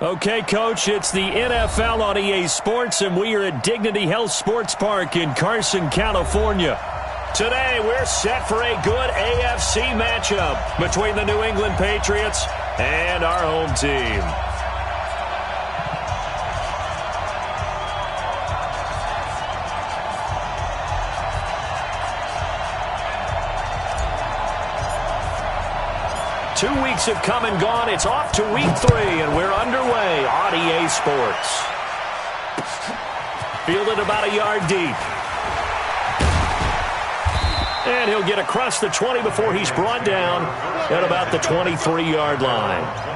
Okay, Coach, it's the NFL on EA Sports, and we are at Dignity Health Sports Park in Carson, California. Today, we're set for a good AFC matchup between the New England Patriots and our home team. Two weeks have come and gone. It's off to week 3, and we're underway on EA Sports. Fielded about a yard deep. And he'll get across the 20 before he's brought down at about the 23-yard line.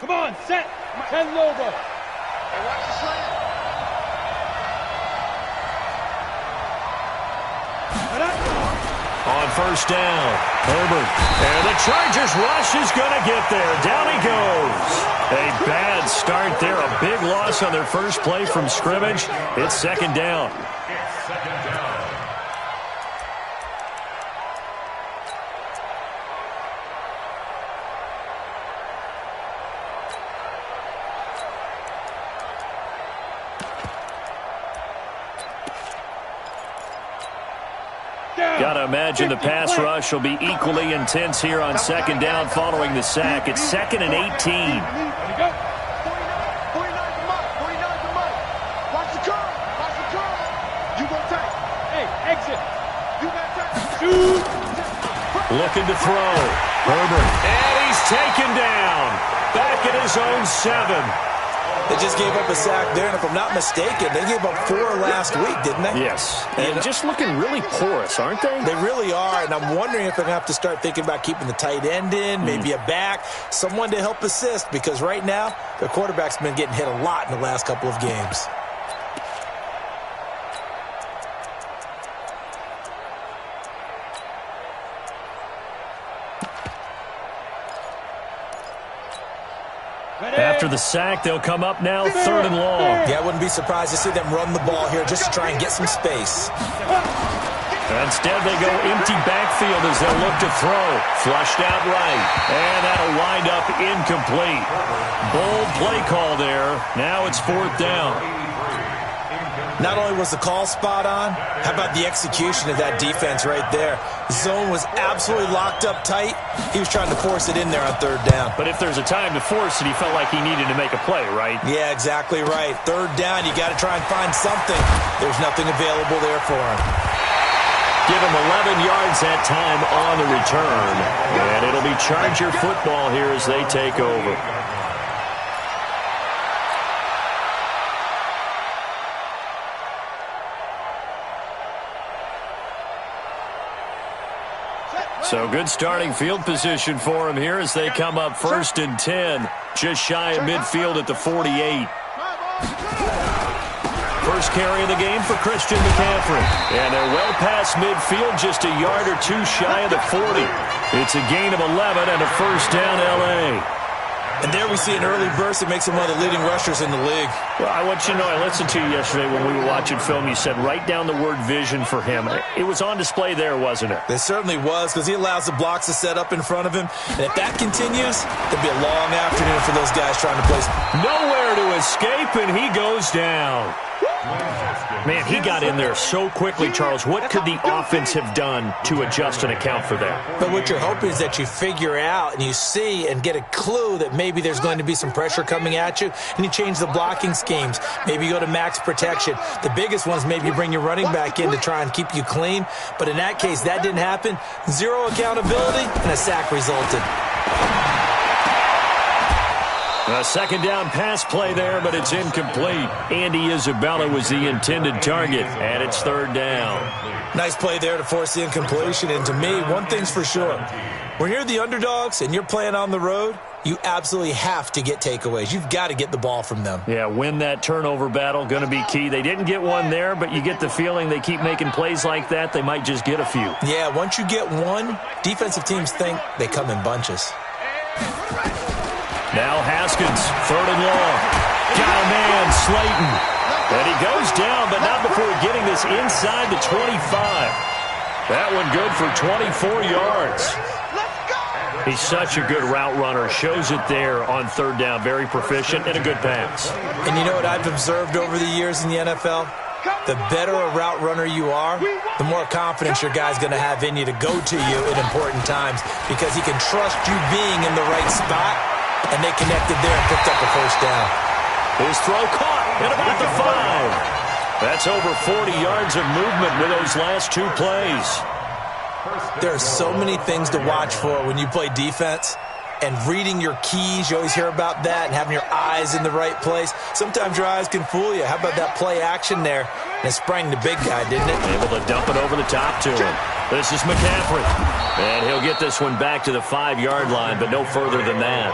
Come on, set. 10 logo. Hey, watch the slant. On first down, Herbert. And the Chargers rush is going to get there. Down he goes. A bad start there. A big loss on their first play from scrimmage. It's second down. Got to imagine the pass rush will be equally intense here on second down following the sack. It's 2nd and 18. There you go. 49 to Mike. 49 to Mike. Watch the curve. Watch the curve. You go tight. Hey, exit. You got tight. Shoot. Looking to throw. Herbert. And he's taken down. Back at his own 7. They just gave up a sack there, and if I'm not mistaken, they gave up 4 last week, didn't they? Yes. And just looking really porous, aren't they? They really are, and I'm wondering if they're going to have to start thinking about keeping the tight end in, maybe a back, someone to help assist, because right now, their quarterback's been getting hit a lot in the last couple of games. After the sack, they'll come up now 3rd and long. Yeah, I wouldn't be surprised to see them run the ball here just to try and get some space. Instead, they go empty backfield as they'll look to throw. Flushed out right. And that'll wind up incomplete. Bold play call there. Now it's 4th down. Not only was the call spot on, how about the execution of that defense right there? Zone was absolutely locked up tight. He was trying to force it in there on 3rd down. But if there's a time to force it, he felt like he needed to make a play, right? Yeah, exactly right. 3rd down, you got to try and find something. There's nothing available there for him. Give him 11 yards that time on the return. And it'll be Charger football here as they take over. So good starting field position for him here as they come up 1st and 10. Just shy of midfield at the 48. First carry of the game for Christian McCaffrey. And they're well past midfield, just a yard or 2 shy of the 40. It's a gain of 11 and a first down L.A. And there we see an early burst that makes him one of the leading rushers in the league. Well, I want you to know, I listened to you yesterday when we were watching film. You said write down the word vision for him. It was on display there, wasn't it? It certainly was, because he allows the blocks to set up in front of him. And if that continues, it'll be a long afternoon for those guys trying to place. Nowhere to escape, and he goes down. Man, he got in there so quickly, Charles. What could the offense have done to adjust and account for that? But what you're hoping is that you figure out and you see and get a clue that maybe there's going to be some pressure coming at you, and you change the blocking schemes. Maybe you go to max protection. The biggest one is maybe you bring your running back in to try and keep you clean. But in that case, that didn't happen. 0 accountability, and a sack resulted. A second down pass play there, but it's incomplete. Andy Isabella was the intended target, and it's 3rd down. Nice play there to force the incompletion. And to me, one thing's for sure. When you're the underdogs and you're playing on the road, you absolutely have to get takeaways. You've got to get the ball from them. Yeah, win that turnover battle, going to be key. They didn't get one there, but you get the feeling they keep making plays like that, they might just get a few. Yeah, once you get one, defensive teams think they come in bunches. Now Haskins, 3rd and long. Got a man, Slayton. And he goes down, but not before getting this inside the 25. That one good for 24 yards. He's such a good route runner. Shows it there on 3rd down. Very proficient and a good pass. And you know what I've observed over the years in the NFL? The better a route runner you are, the more confidence your guy's going to have in you to go to you at important times because he can trust you being in the right spot, and they connected there and picked up a 1st down. His throw caught at about the 5. That's over 40 yards of movement with those last 2 plays. There are so many things to watch for when you play defense, and reading your keys, you always hear about that, and having your eyes in the right place. Sometimes your eyes can fool you. How about that play action there? And it sprang the big guy, didn't it? Able to dump it over the top to him. This is McCaffrey. And he'll get this one back to the 5-yard line, but no further than that.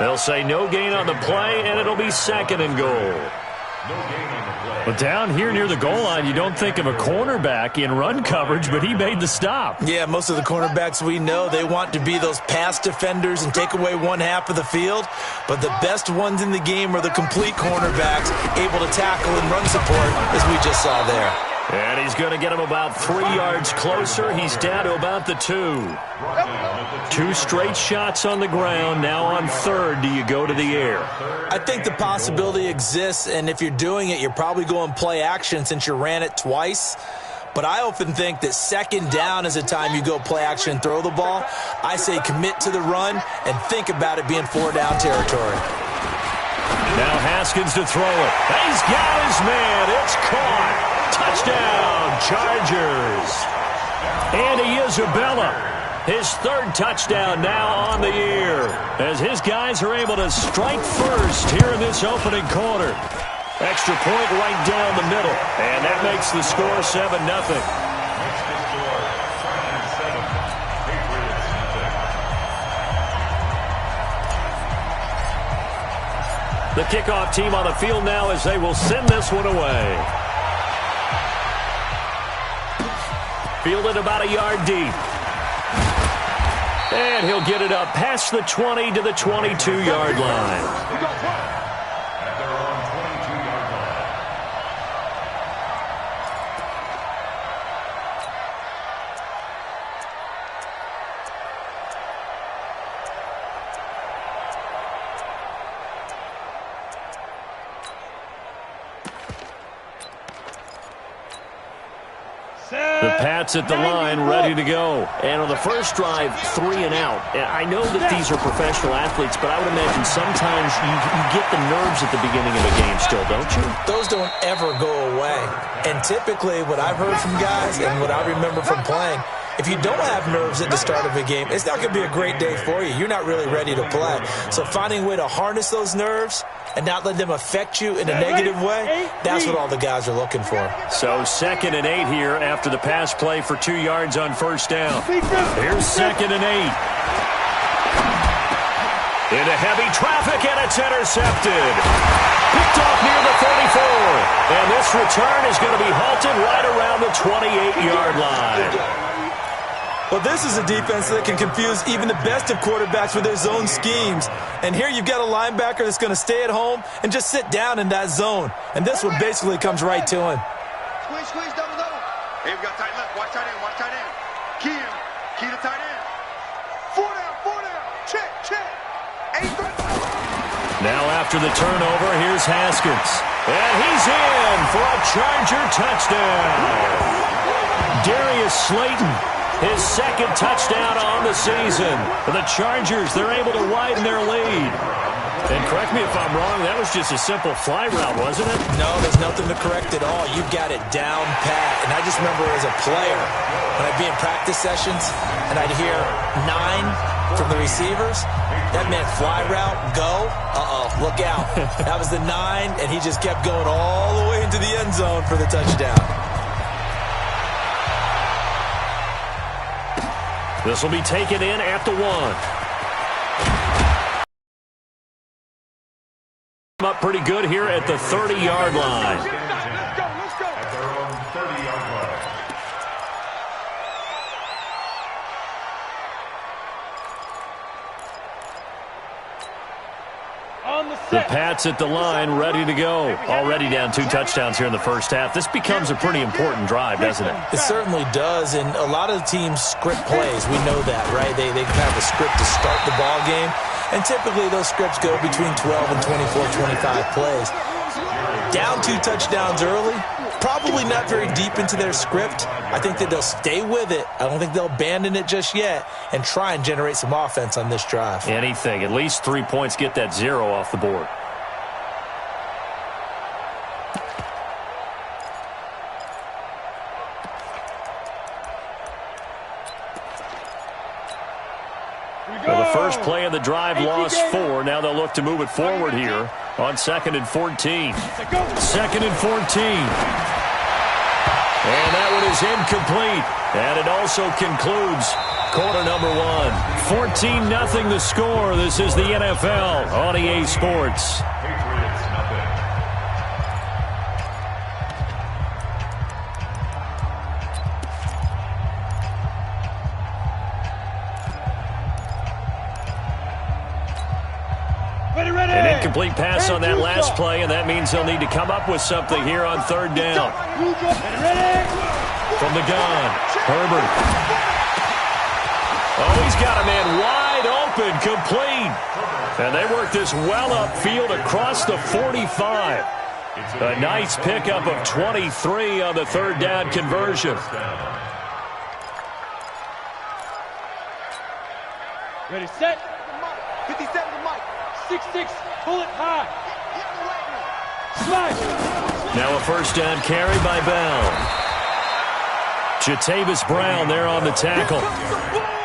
They'll say no gain on the play, and it'll be 2nd and goal. But down here near the goal line, you don't think of a cornerback in run coverage, but he made the stop. Yeah, most of the cornerbacks we know, they want to be those pass defenders and take away one half of the field. But the best ones in the game are the complete cornerbacks, able to tackle and run support, as we just saw there. And he's going to get him about 3 yards closer. He's down to about the 2. 2 straight shots on the ground. Now on 3rd, do you go to the air? I think the possibility exists, and if you're doing it, you're probably going play action since you ran it twice. But I often think that 2nd down is a time you go play action and throw the ball. I say commit to the run and think about it being 4-down territory. Now Haskins to throw it. He's got his man. It's caught. Touchdown, Chargers. Andy Isabella, his 3rd touchdown now on the year, as his guys are able to strike first here in this opening quarter. Extra point right down the middle, and that makes the score 7-0. The kickoff team on the field now as they will send this one away. Fielded about a yard deep. And he'll get it up past the 20 to the 22-yard line. The Pats at the line, ready to go. And on the first drive, 3 and out. I know that these are professional athletes, but I would imagine sometimes you get the nerves at the beginning of a game still, don't you? Those don't ever go away. And typically what I've heard from guys and what I remember from playing, if you don't have nerves at the start of a game, it's not going to be a great day for you. You're not really ready to play. So finding a way to harness those nerves and not let them affect you in a negative way, that's what all the guys are looking for. So 2nd and 8 here after the pass play for 2 yards on 1st down. Here's 2nd and 8. Into heavy traffic, and it's intercepted. Picked off near the 34. And this return is going to be halted right around the 28-yard line. Well, this is a defense that can confuse even the best of quarterbacks with their zone schemes. And here you've got a linebacker that's going to stay at home and just sit down in that zone. And this one basically comes right to him. Squeeze, squeeze, double, double. Hey, we got tight left. Watch tight end, watch tight end. Key to tight end. 4 down. Check, check. 8. Now after the turnover, here's Haskins. And he's in for a Charger touchdown. Darius Slayton, his 2nd touchdown on the season. For the Chargers, they're able to widen their lead. And correct me if I'm wrong, that was just a simple fly route, wasn't it? No, there's nothing to correct at all. You got it down pat. And I just remember as a player, when I'd be in practice sessions and I'd hear 9 from the receivers, that meant fly route, go. Look out. That was the 9, and he just kept going all the way into the end zone for the touchdown. This will be taken in at the 1. pretty good here at the 30-yard line. Let's go. At their own 30-yard line. The Pats at the line, ready to go. Already down 2 touchdowns here in the first half. This becomes a pretty important drive, doesn't it? It certainly does, and a lot of the teams script plays. We know that, right? They have a script to start the ball game, and typically those scripts go between 12 and 24, 25 plays. Down 2 touchdowns early, probably not very deep into their script. I think that they'll stay with it. I don't think they'll abandon it just yet and try and generate some offense on this drive. Anything. At least 3 points, get that 0 off the board. Well, the first play of the drive lost 4. Now they'll look to move it forward here on 2nd and 14. 2nd and 14. And that one is incomplete. And it also concludes quarter number 1. 14-0 the score. This is the NFL on EA Sports. Patriots, nothing. An incomplete pass on that last play, and that means they'll need to come up with something here on 3rd down. From the gun, Herbert. Oh, he's got a man wide open, complete. And they work this well upfield across the 45. A nice pickup of 23 on the 3rd down conversion. Ready, set. 57 to Mike. 6-6, pull it high. Smash. Now a 1st down carry by Bell. Jatavis Brown there on the tackle.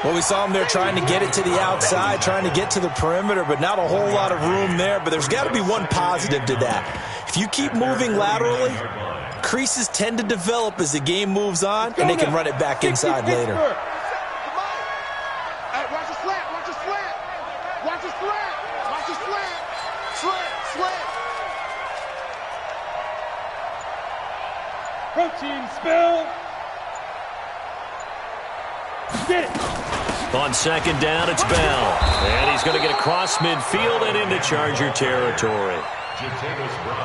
Well, we saw him there trying to get it to the outside, trying to get to the perimeter, but not a whole lot of room there. But there's got to be one positive to that. If you keep moving laterally, creases tend to develop as the game moves on, and they can run it back inside later. Watch the slant, watch the slant. Watch the slant, watch the slant. Slant. Protein spill. Get it. On 2nd down, it's Bell. And he's going to get across midfield and into Charger territory.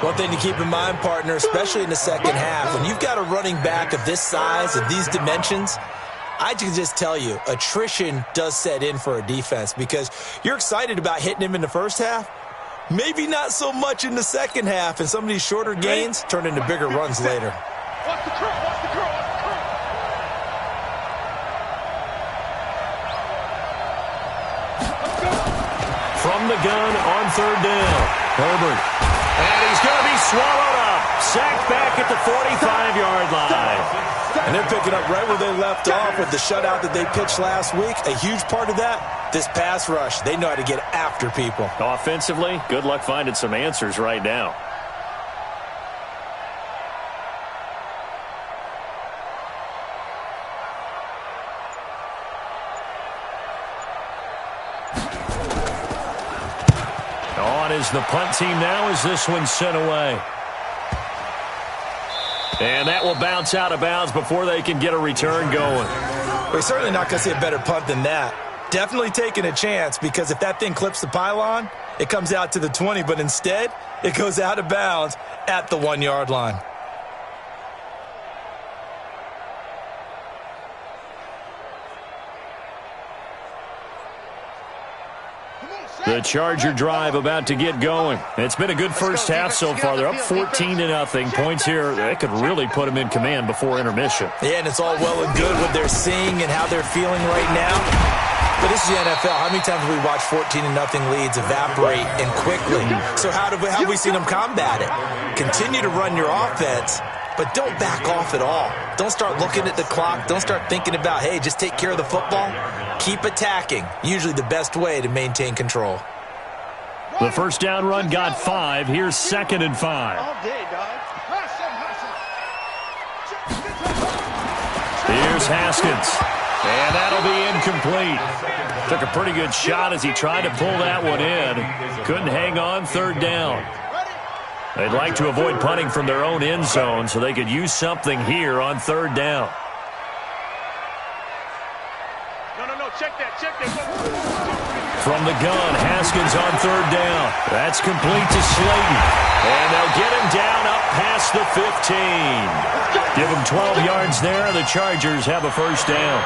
One thing to keep in mind, partner, especially in the second half, when you've got a running back of this size, of these dimensions, I can just tell you, attrition does set in for a defense because you're excited about hitting him in the first half, maybe not so much in the second half, and some of these shorter gains turn into bigger runs later. Watch the curl, watch the curl, watch the curl. From the gun on 3rd down, Herbert. And he's going to be swallowed up. Sacked back at the 45-yard line. And they're picking up right where they left off with the shutout that they pitched last week. A huge part of that, this pass rush. They know how to get after people. Offensively, good luck finding some answers right now. On is the punt team now as this one's sent away. And that will bounce out of bounds before they can get a return going. We're certainly not going to see a better punt than that. Definitely taking a chance because if that thing clips the pylon, it comes out to the 20, but instead it goes out of bounds at the 1-yard line. The Charger drive about to get going. It's been a good first half so far. They're up 14-0. Points here, they could really put them in command before intermission. Yeah, and it's all well and good what they're seeing and how they're feeling right now. But this is the NFL. How many times have we watched 14-0 leads evaporate and quickly? So how have we seen them combat it? Continue to run your offense, but don't back off at all. Don't start looking at the clock. Don't start thinking about, hey, just take care of the football. Keep attacking. Usually the best way to maintain control. The first down run got 5. Here's 2nd and 5. All day, dog. Here's Haskins. And that'll be incomplete. Took a pretty good shot as he tried to pull that one in. Couldn't hang on 3rd down. They'd like to avoid punting from their own end zone so they could use something here on third down. No, check that. From the gun, Haskins on third down. That's complete to Slayton. And they'll get him down up past the 15. Give him 12 yards there. The Chargers have a first down.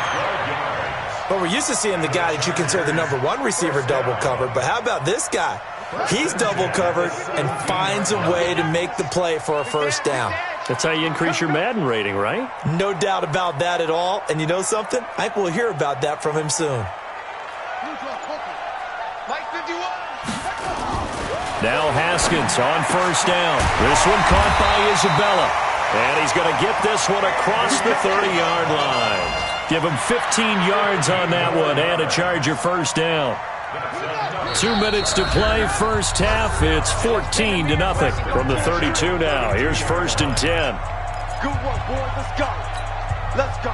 Well, we're used to seeing the guy that you consider the number one receiver double covered, but how about this guy? He's double covered and finds a way to make the play for a first down. That's how you increase your Madden rating, right? No doubt about that at all. And you know something? I think we'll hear about that from him soon. Now Haskins on first down. This one caught by Isabella. And he's going to get this one across the 30-yard line. Give him 15 yards on that one and a Charger first down. 2 minutes to play, first half. It's 14-0 from the 32 now. Here's 1st and 10. Good work, boys. Let's go. Let's go.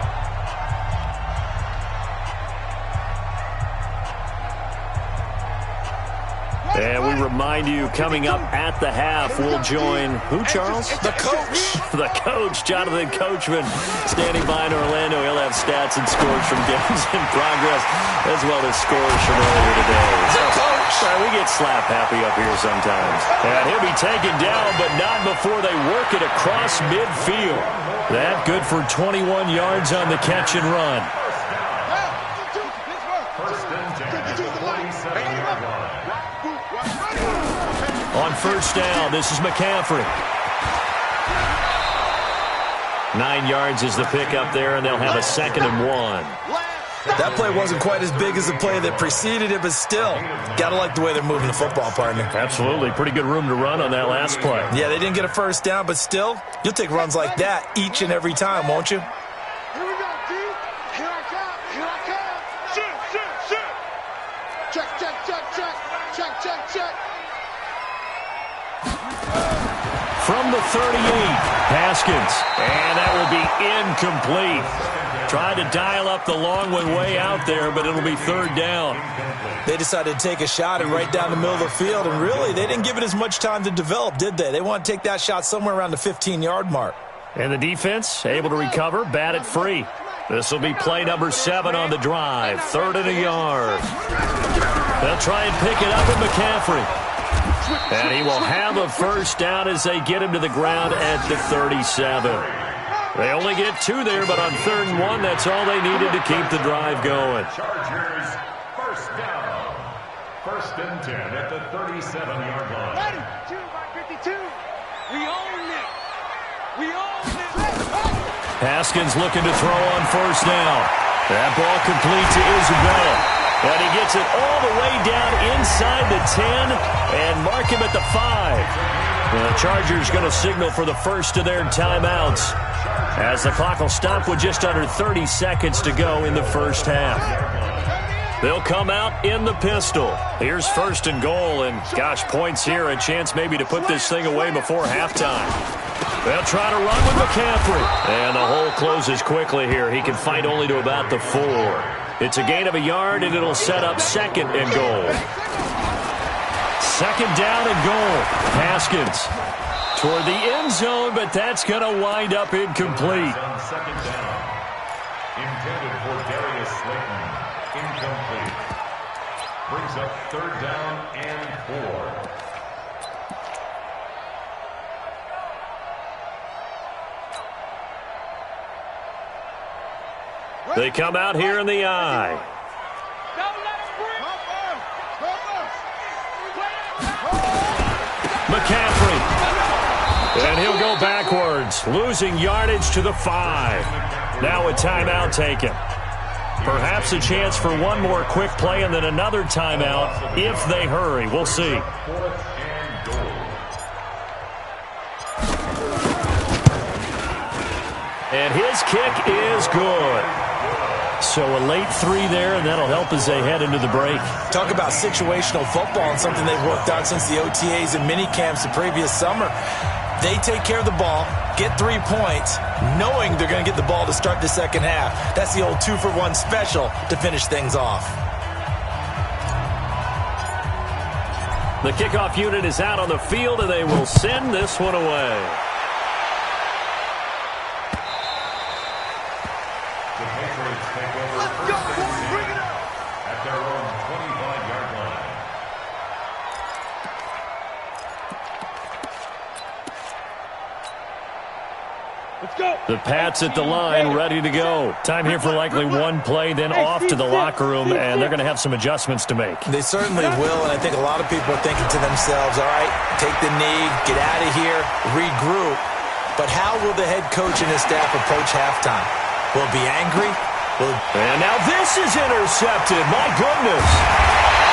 And we remind you, coming up at the half, we'll join who, Charles? The coach. The coach, Jonathan Coachman, standing by in Orlando. He'll have stats and scores from games in progress, as well as scores from earlier today. The coach. We get slap happy up here sometimes. And he'll be taken down, but not before they work it across midfield. That good for 21 yards on the catch and run. On first down, this is McCaffrey. 9 yards is the pickup there, and they'll have a 2nd and 1. That play wasn't quite as big as the play that preceded it, but still, got to like the way they're moving the football, partner. Absolutely. Pretty good room to run on that last play. Yeah, they didn't get a first down, but still, you'll take runs like that each and every time, won't you? Here we go, D. Here I come. Shoot. Check. From the 38, Haskins. And that will be incomplete. Tried to dial up the long one way out there, but it'll be 3rd down. They decided to take a shot and right down the middle of the field, and really, they didn't give it as much time to develop, did they? They want to take that shot somewhere around the 15-yard mark. And the defense able to recover, bat it free. This will be play number 7 on the drive. 3rd and a yard. They'll try and pick it up with McCaffrey. And he will have a first down as they get him to the ground at the 37. They only get 2 there, but on 3rd and 1, that's all they needed to keep the drive going. Chargers first down. 1st and 10 at the 37-yard line. 2 by 52. We own it. Haskins looking to throw on first down. That ball complete to Isabella. And he gets it all the way down inside the 10 and mark him at the 5. The Chargers going to signal for the first of their timeouts as the clock will stop with just under 30 seconds to go in the first half. They'll come out in the pistol. Here's 1st and goal, and gosh, points here, a chance maybe to put this thing away before halftime. They'll try to run with McCaffrey. And the hole closes quickly here. He can fight only to about the 4. It's a gain of a yard, and it'll set up 2nd and goal. 2nd down and goal. Haskins toward the end zone, but that's going to wind up incomplete. 2nd down. Intended for Darius Slayton. Incomplete. Brings up 3rd down and 4. They come out here in the eye. McCaffrey. And he'll go backwards, losing yardage to the 5. Now a timeout taken. Perhaps a chance for one more quick play and then another timeout if they hurry. We'll see. 4th and goal. And his kick is good. So a late 3 there, and that'll help as they head into the break. Talk about situational football and something they've worked out since the OTAs and mini camps the previous summer. They take care of the ball, get 3 points, knowing they're going to get the ball to start the second half. That's the old 2-for-1 special to finish things off. The kickoff unit is out on the field, and they will send this one away. The Patriots take over first and 10 at their own 25-yard line. Let's go. The Pats at the line, ready to go. Time here for likely one play, then off to the locker room, and they're going to have some adjustments to make. They certainly will, and I think a lot of people are thinking to themselves, all right, take the knee, get out of here, regroup. But how will the head coach and his staff approach halftime? Will it be angry? And now this is intercepted. My goodness.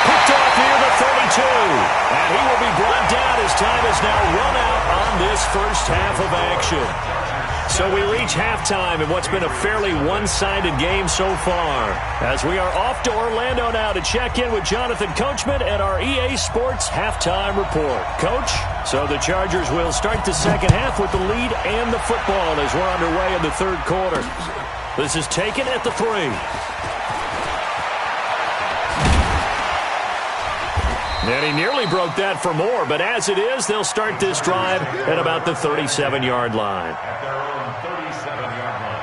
Picked off near the 32. And he will be brought down as time is now run out on this first half of action. So we reach halftime in what's been a fairly one-sided game so far. As we are off to Orlando now to check in with Jonathan Coachman at our EA Sports Halftime Report. Coach, so the Chargers will start the second half with the lead and the football as we're underway in the third quarter. This is taken at the 3. And he nearly broke that for more, but as it is, they'll start this drive at about the 37-yard line. At their own 37-yard line.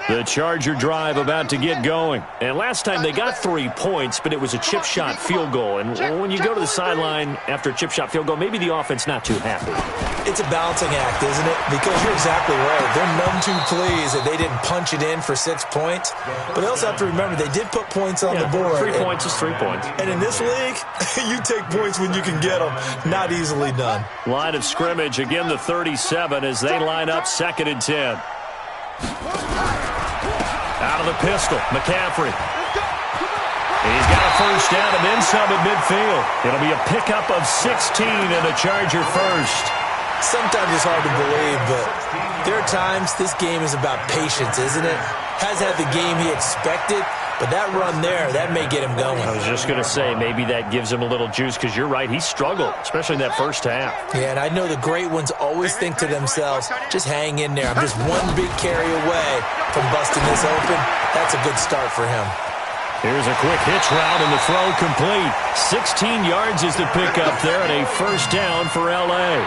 The Charger drive about to get going. And last time they got 3 points, but it was a chip shot field goal. And when you go to the sideline after a chip shot field goal, maybe the offense not too happy. It's a balancing act, isn't it? Because you're exactly right. They're none too pleased that they didn't punch it in for 6 points. But they also have to remember they did put points on the board. 3 points is 3 points. And in this league, you take points when you can get them. Not easily done. Line of scrimmage, again the 37 as they line up 2nd and 10. Out of the pistol, McCaffrey. He's got a first down and then some at midfield. It'll be a pickup of 16 and a Charger first. Sometimes it's hard to believe, but there are times this game is about patience, isn't it? Has had the game he expected, but that run there, that may get him going. I was just going to say, maybe that gives him a little juice because you're right, he struggled, especially in that first half. Yeah, and I know the great ones always think to themselves, just hang in there. I'm just one big carry away from busting this open. That's a good start for him. Here's a quick hitch route and the throw complete. 16 yards is the pickup there and a first down for L.A.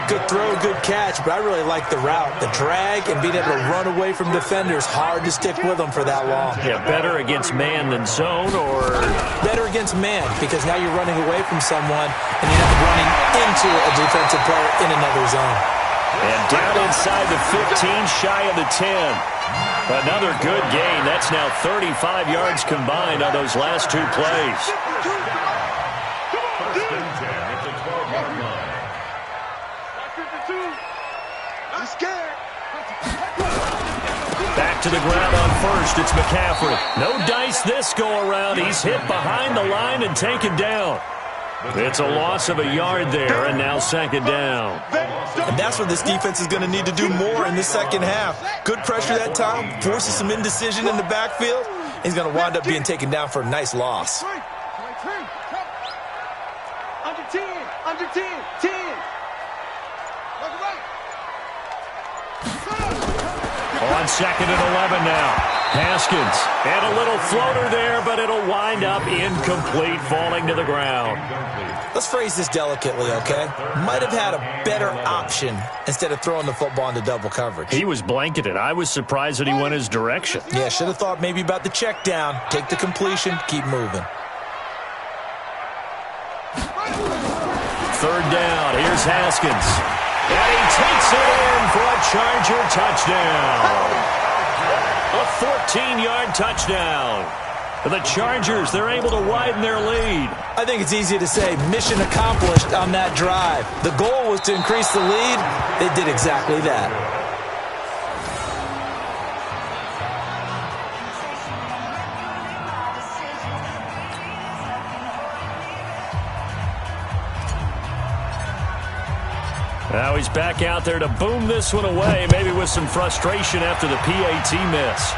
Good throw, good catch, but I really like the route. The drag and being able to run away from defenders, hard to stick with them for that long. Yeah, better against man than zone, or? Better against man, because now you're running away from someone and you're not running into a defensive player in another zone. And down inside the 15, shy of the 10. Another good gain. That's now 35 yards combined on those last 2 plays. First and 10 at the 12-yard line. I'm scared. Back to the ground on first. It's McCaffrey. No dice this go-around. He's hit behind the line and taken down. It's a loss of a yard there, and now 2nd down. And that's what this defense is going to need to do more in the second half. Good pressure that time, forces some indecision in the backfield. He's going to wind up being taken down for a nice loss. Under 10, under 10, 10. On 2nd and 11 now. Haskins. And a little floater there, but it'll wind up incomplete, falling to the ground. Let's phrase this delicately, okay? Might have had a better option instead of throwing the football into double coverage. He was blanketed. I was surprised that he went his direction. Yeah, should have thought maybe about the check down. Take the completion, keep moving. 3rd down. Here's Haskins. And he takes it in for a Charger touchdown. A 14-yard touchdown. The Chargers, they're able to widen their lead. I think it's easy to say mission accomplished on that drive. The goal was to increase the lead. They did exactly that. Now he's back out there to boom this one away, maybe with some frustration after the PAT miss.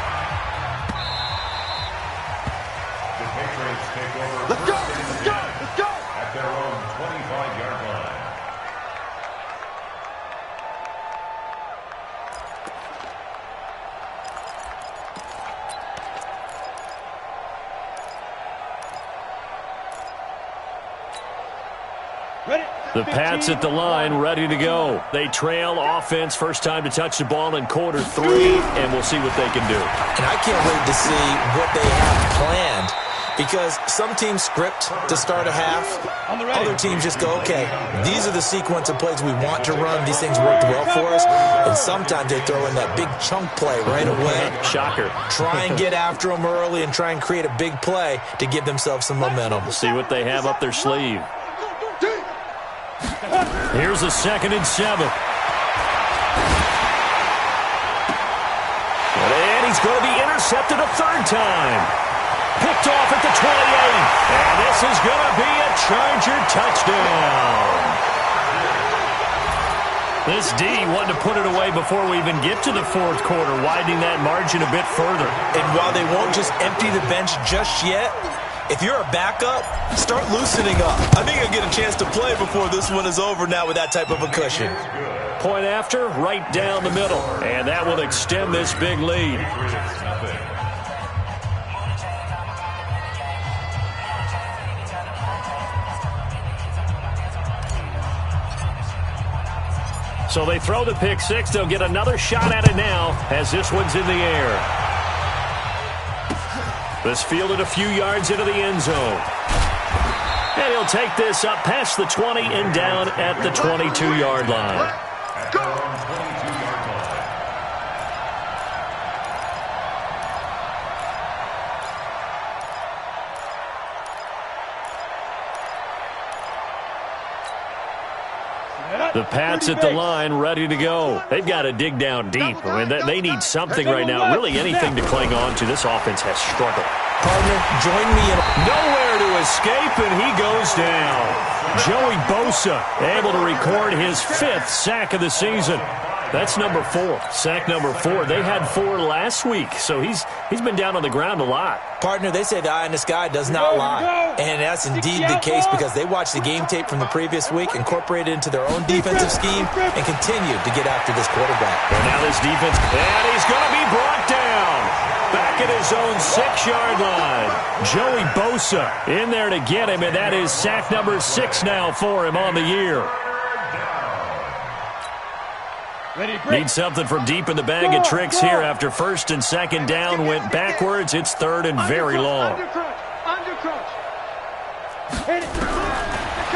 The Pats at the line, ready to go. They trail offense, first time to touch the ball in quarter 3, and we'll see what they can do. And I can't wait to see what they have planned, because some teams script to start a half. Other teams just go, okay, these are the sequence of plays we want to run. These things worked well for us. And sometimes they throw in that big chunk play right away. Shocker. Try and get after them early and try and create a big play to give themselves some momentum. See what they have up their sleeve. Here's a 2nd and 7. And he's going to be intercepted a 3rd time. Picked off at the 28. And this is going to be a Charger touchdown. This D wanted to put it away before we even get to the 4th quarter, widening that margin a bit further. And while they won't just empty the bench just yet, if you're a backup, start loosening up. I think you'll get a chance to play before this one is over now with that type of a cushion. Point after, right down the middle. And that will extend this big lead. So they throw the pick 6. They'll get another shot at it now as this one's in the air. This fielded a few yards into the end zone. And he'll take this up past the 20 and down at the 22-yard line. The Pats at the line, ready to go. They've got to dig down deep. I mean, they need something right now, really anything to cling on to. This offense has struggled. Partner, join me in. Nowhere to escape, and he goes down. Joey Bosa able to record his 5th sack of the season. That's number 4, sack number 4. They had 4 last week, so he's been down on the ground a lot. Partner, they say the eye in the sky does not lie. And that's indeed the case because they watched the game tape from the previous week, incorporated it into their own defensive scheme, and continued to get after this quarterback. And now this defense, and he's going to be brought down. Back at his own 6-yard line. Joey Bosa in there to get him, and that is sack number 6 now for him on the year. Need something from deep in the bag of tricks here after 1st and 2nd down went backwards. It's 3rd and very long.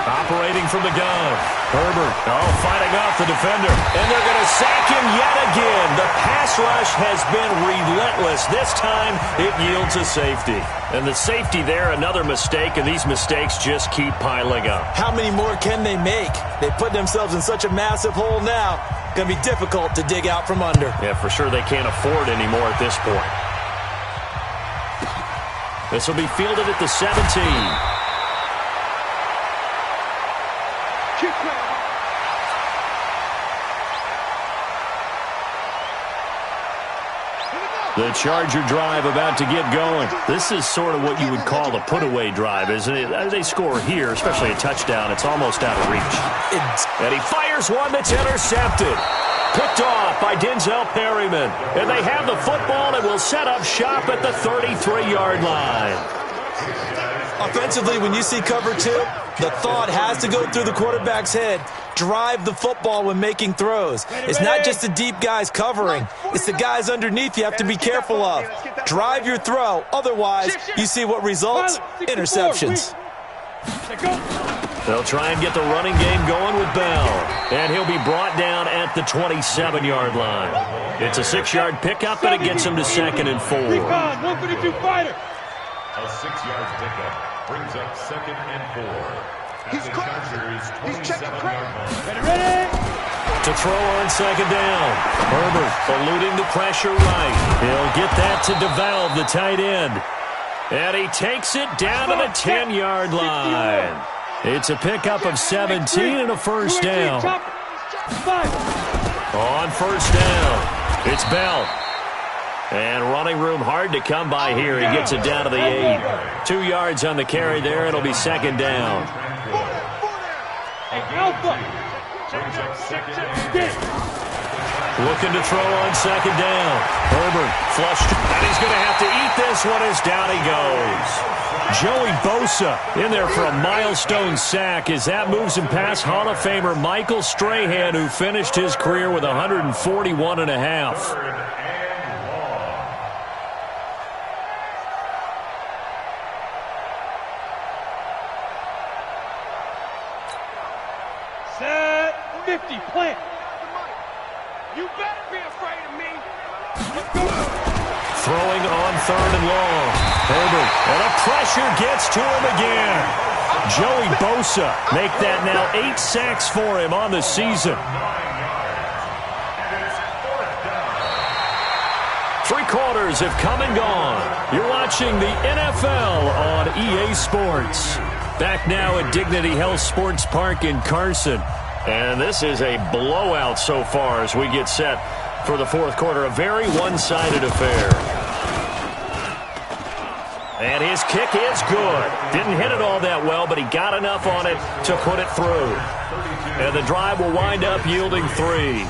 Operating from the gun. Herbert, fighting off the defender. And they're going to sack him yet again. The pass rush has been relentless. This time it yields a safety. And the safety there, another mistake, and these mistakes just keep piling up. How many more can they make? They put themselves in such a massive hole now. Going to be difficult to dig out from under. Yeah, for sure they can't afford anymore at this point. This will be fielded at the 17. The Charger drive about to get going. This is sort of what you would call a put-away drive, isn't it? As they score here, especially a touchdown, it's almost out of reach. And he fires one that's intercepted. Picked off by Denzel Perryman. And they have the football and will set up shop at the 33-yard line. Offensively, when you see cover 2, the thought has to go through the quarterback's head. Drive the football when making throws. It's not just the deep guys covering. It's the guys underneath you have to be careful of. Drive your throw. Otherwise, you see what results? Interceptions. They'll try and get the running game going with Bell. And he'll be brought down at the 27-yard line. It's a 6-yard pickup, and it gets him to 2nd and 4. 152 fighter. A 6-yard pickup brings up 2nd and 4. He's checking Ready? To throw on 2nd down. Herbert eluding the pressure right. He'll get that to DeValve, the tight end. And he takes it down to the 10-yard line. It's a pickup of 17 and a first down. On first down, it's Bell. And running room hard to come by here. He gets it down to the 8. 2 yards on the carry there. It'll be 2nd down. Looking to throw on second down. Herbert flushed, and he's going to have to eat this one as down he goes. Joey Bosa in there for a milestone sack as that moves him past Hall of Famer Michael Strahan, who finished his career with 141 and a half. Set 50, plant. You better be afraid of me. Throwing on third and long. Herbert, and the pressure gets to him again. Joey Bosa make that now 8 sacks for him on the season. 3 quarters have come and gone. You're watching the NFL on EA Sports. Back now at Dignity Health Sports Park in Carson. And this is a blowout so far as we get set for the fourth quarter. A very one-sided affair. And his kick is good. Didn't hit it all that well, but he got enough on it to put it through. And the drive will wind up yielding 3.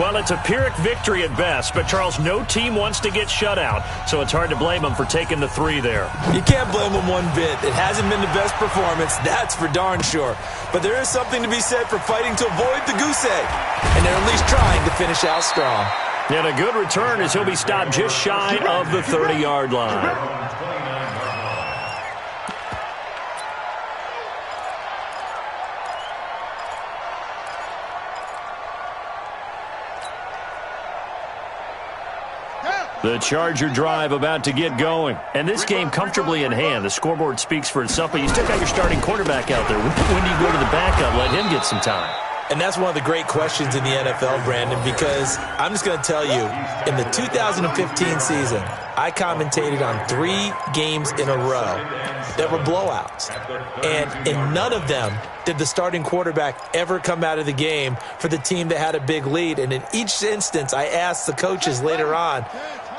Well, it's a Pyrrhic victory at best, but, Charles, no team wants to get shut out, so it's hard to blame them for taking the 3 there. You can't blame them one bit. It hasn't been the best performance, that's for darn sure. But there is something to be said for fighting to avoid the goose egg, and they're at least trying to finish out strong. And a good return as he'll be stopped just shy of the 30-yard line. The Charger drive about to get going. And this game comfortably in hand. The scoreboard speaks for itself, but you still got your starting quarterback out there. When do you go to the backup, let him get some time? And that's one of the great questions in the NFL, Brandon, because I'm just going to tell you, in the 2015 season, I commentated on 3 games in a row that were blowouts. And in none of them did the starting quarterback ever come out of the game for the team that had a big lead. And in each instance, I asked the coaches later on,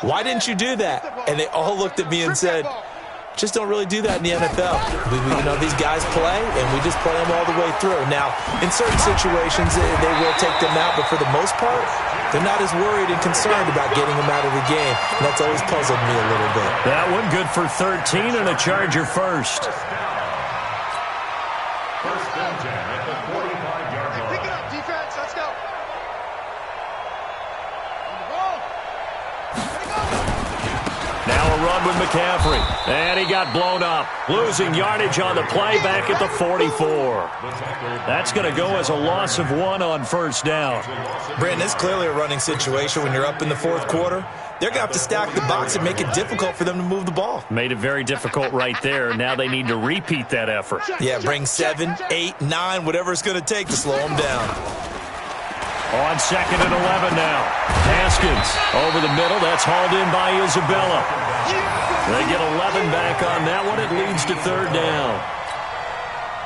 why didn't you do that? And they all looked at me and said, just don't really do that in the NFL. These guys play, and we just play them all the way through. Now, in certain situations, they will take them out, but for the most part, they're not as worried and concerned about getting them out of the game. And that's always puzzled me a little bit. That one good for 13 and a Charger first. First and 10 at the 45-yard line. Pick it up, defense. Let's go. Now a run with McCaffrey. And he got blown up. Losing yardage on the play back at the 44. That's going to go as a loss of 1 on first down. Brandon, it's clearly a running situation when you're up in the fourth quarter. They're going to have to stack the box and make it difficult for them to move the ball. Made it very difficult right there. Now they need to repeat that effort. Yeah, bring 7, 8, 9, whatever it's going to take to slow them down. On second and 11 now. Haskins over the middle. That's hauled in by Isabella. They get 11 back on that one. It leads to third down.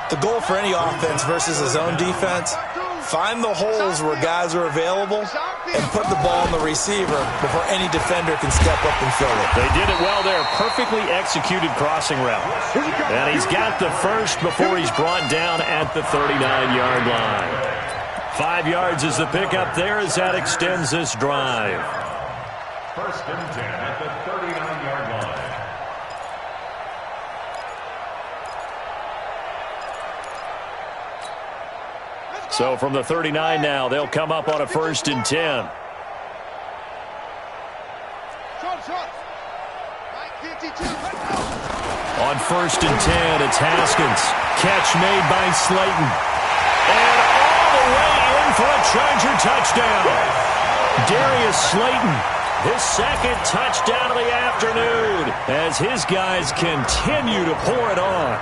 The goal for any offense versus a zone defense, find the holes where guys are available and put the ball on the receiver before any defender can step up and fill it. They did it well there. Perfectly executed crossing route. And he's got the first before he's brought down at the 39-yard line. 5 yards is the pickup there as that extends this drive. First and 10 at the 39-yard line. So from the 39 now, they'll come up on a first and 10. On first and 10, it's Haskins. Catch made by Slayton. And all the way in for a Charger touchdown. Darius Slayton, his second touchdown of the afternoon, as his guys continue to pour it on.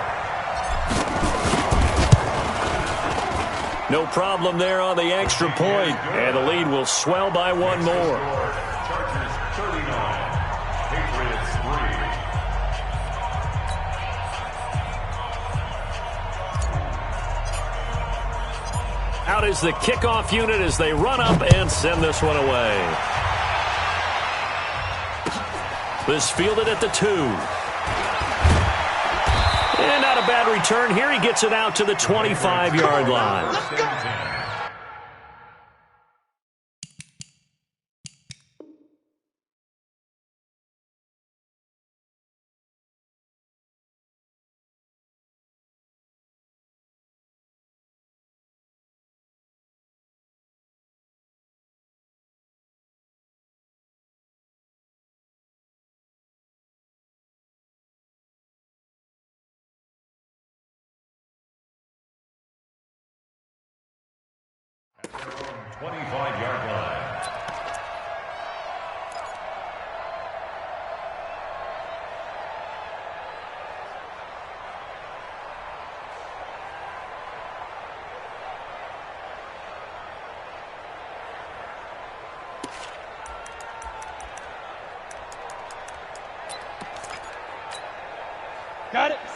No problem there on the extra point, and the lead will swell by 1 more. Chargers 39, Patriots 3. Out is the kickoff unit as they run up and send this one away. This fielded at the 2. And not a bad return here. He gets it out to the 25-yard line. 25-yard line.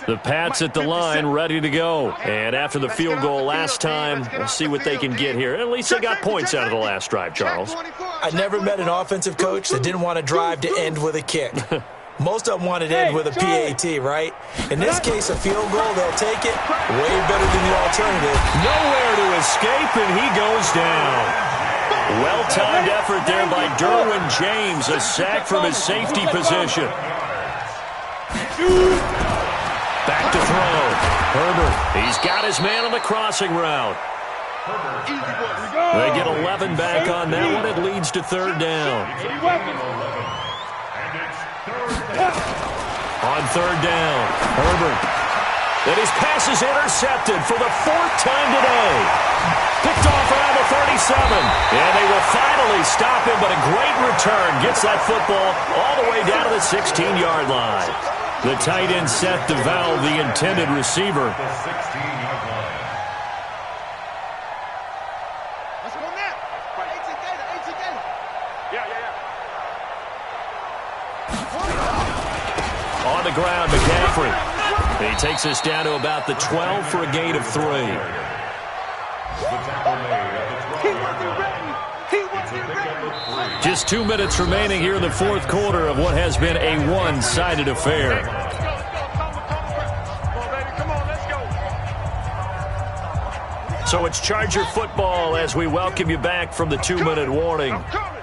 The Pats at the line, ready to go. And after the field goal last time, we'll see what they can get here. At least they got points out of the last drive, Charles. I never met an offensive coach that didn't want to drive to end with a kick. Most of them wanted to end with a PAT, right? In this case, a field goal, they'll take it. Way better than the alternative. Nowhere to escape, and he goes down. Well-timed effort there by Derwin James, a sack from his safety position. Back to throw. Herbert, he's got his man on the crossing route. They get 11 back on that one. It leads to third down. On third down, Herbert. And his pass is intercepted for the fourth time today. Picked off around the 37. And they will finally stop him, but a great return gets that football all the way down to the 16-yard line. The tight end set to valve the intended receiver. Let's go now. On the ground, McCaffrey. He takes us down to about the 12 for a gain of 3. Just 2 minutes remaining here in the fourth quarter of what has been a one-sided affair. So it's Charger football as we welcome you back from the 2-minute warning.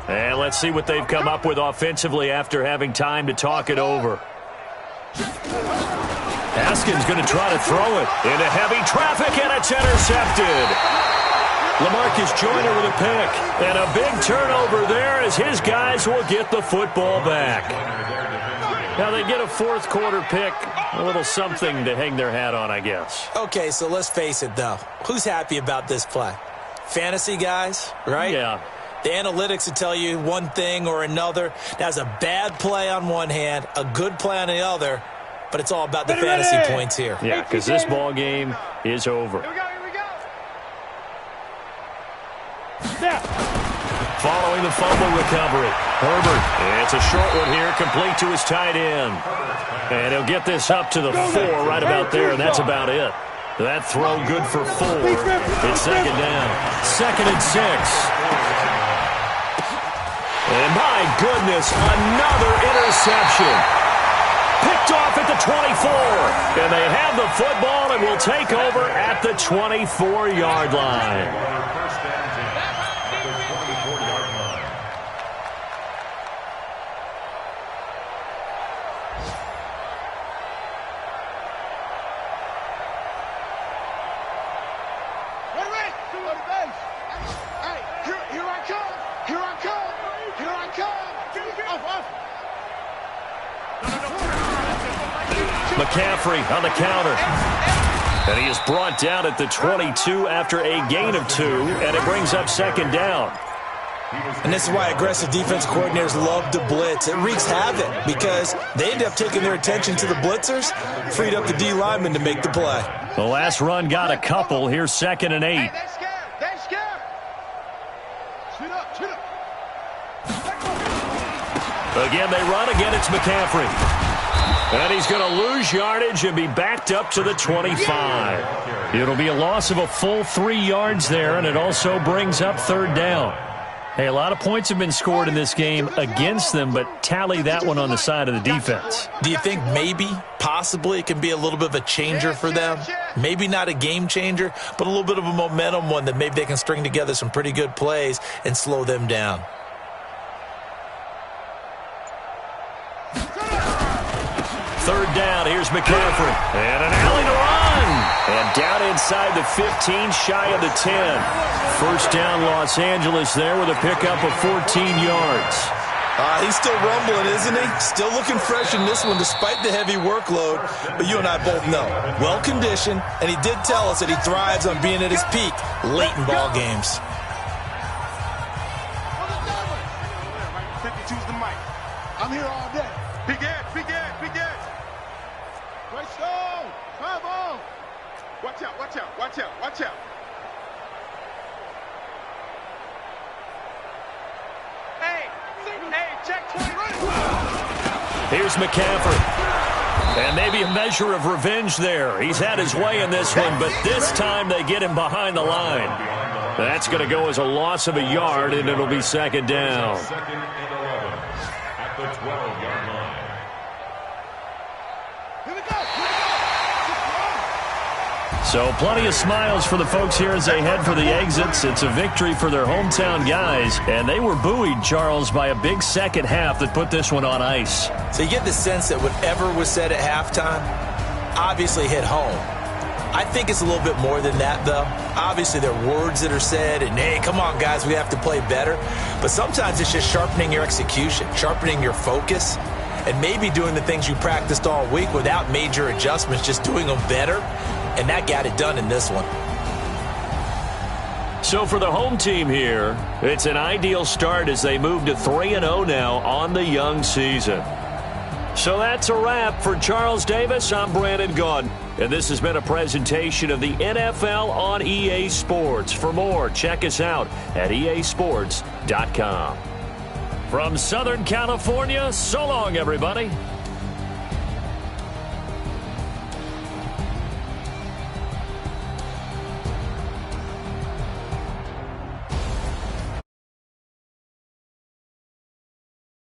And let's see what they've come up with offensively after having time to talk it over. Haskins going to try to throw it into heavy traffic, and it's intercepted. LaMarcus Joyner with a pick, and a big turnover there as his guys will get the football back. Now they get a fourth quarter pick, a little something to hang their hat on, I guess. Okay, so let's face it, though. Who's happy about this play? Fantasy guys, right? Yeah. The analytics will tell you one thing or another. That's a bad play on one hand, a good play on the other, but it's all about the fantasy points here. Yeah, because this ball game is over. Here we go. Following the fumble recovery, Herbert. It's a short one here, complete to his tight end. And he'll get this up to the 4 right about there, and that's about it. That throw good for 4. It's second down. 2nd and 6. And my goodness, another interception. Picked off at the 24. And they have the football and will take over at the 24-yard line. McCaffrey on the counter. And he is brought down at the 22 after a gain of 2, and it brings up second down. And this is why aggressive defense coordinators love to blitz. It wreaks havoc because they end up taking their attention to the blitzers, freed up the D lineman to make the play. The last run got a couple. Here's 2nd and 8. Hey, they're scared. Shoot up. Again, they run. Again, it's McCaffrey. And he's going to lose yardage and be backed up to the 25. It'll be a loss of a full 3 yards there, and it also brings up third down. Hey, a lot of points have been scored in this game against them, but tally that one on the side of the defense. Do you think maybe, possibly, it can be a little bit of a changer for them? Maybe not a game changer, but a little bit of a momentum one that maybe they can string together some pretty good plays and slow them down. Third down, here's McCaffrey. And an alley to run. And down inside the 15, shy of the 10. First down, Los Angeles there with a pickup of 14 yards. He's still rumbling, isn't he? Still looking fresh in this one despite the heavy workload. But you and I both know, well-conditioned, and he did tell us that he thrives on being at his peak late in ball games. I'm here all day. Begin. Right stone. Come on. Watch out. Hey, check 20. Here's McCaffrey. And maybe a measure of revenge there. He's had his way in this one, but this time they get him behind the line. That's going to go as a loss of a yard, and it'll be second down. Second and 11 at the 12-yard line. Here we go. So plenty of smiles for the folks here as they head for the exits. It's a victory for their hometown guys, and they were buoyed, Charles, by a big second half that put this one on ice. So you get the sense that whatever was said at halftime obviously hit home. I think it's a little bit more than that, though. Obviously, there are words that are said, and, hey, come on, guys, we have to play better. But sometimes it's just sharpening your execution, sharpening your focus, and maybe doing the things you practiced all week without major adjustments, just doing them better. And that got it done in this one. So for the home team here, it's an ideal start as they move to 3-0 now on the young season. So that's a wrap. For Charles Davis, I'm Brandon Gaudin. And this has been a presentation of the NFL on EA Sports. For more, check us out at easports.com. From Southern California, so long, everybody.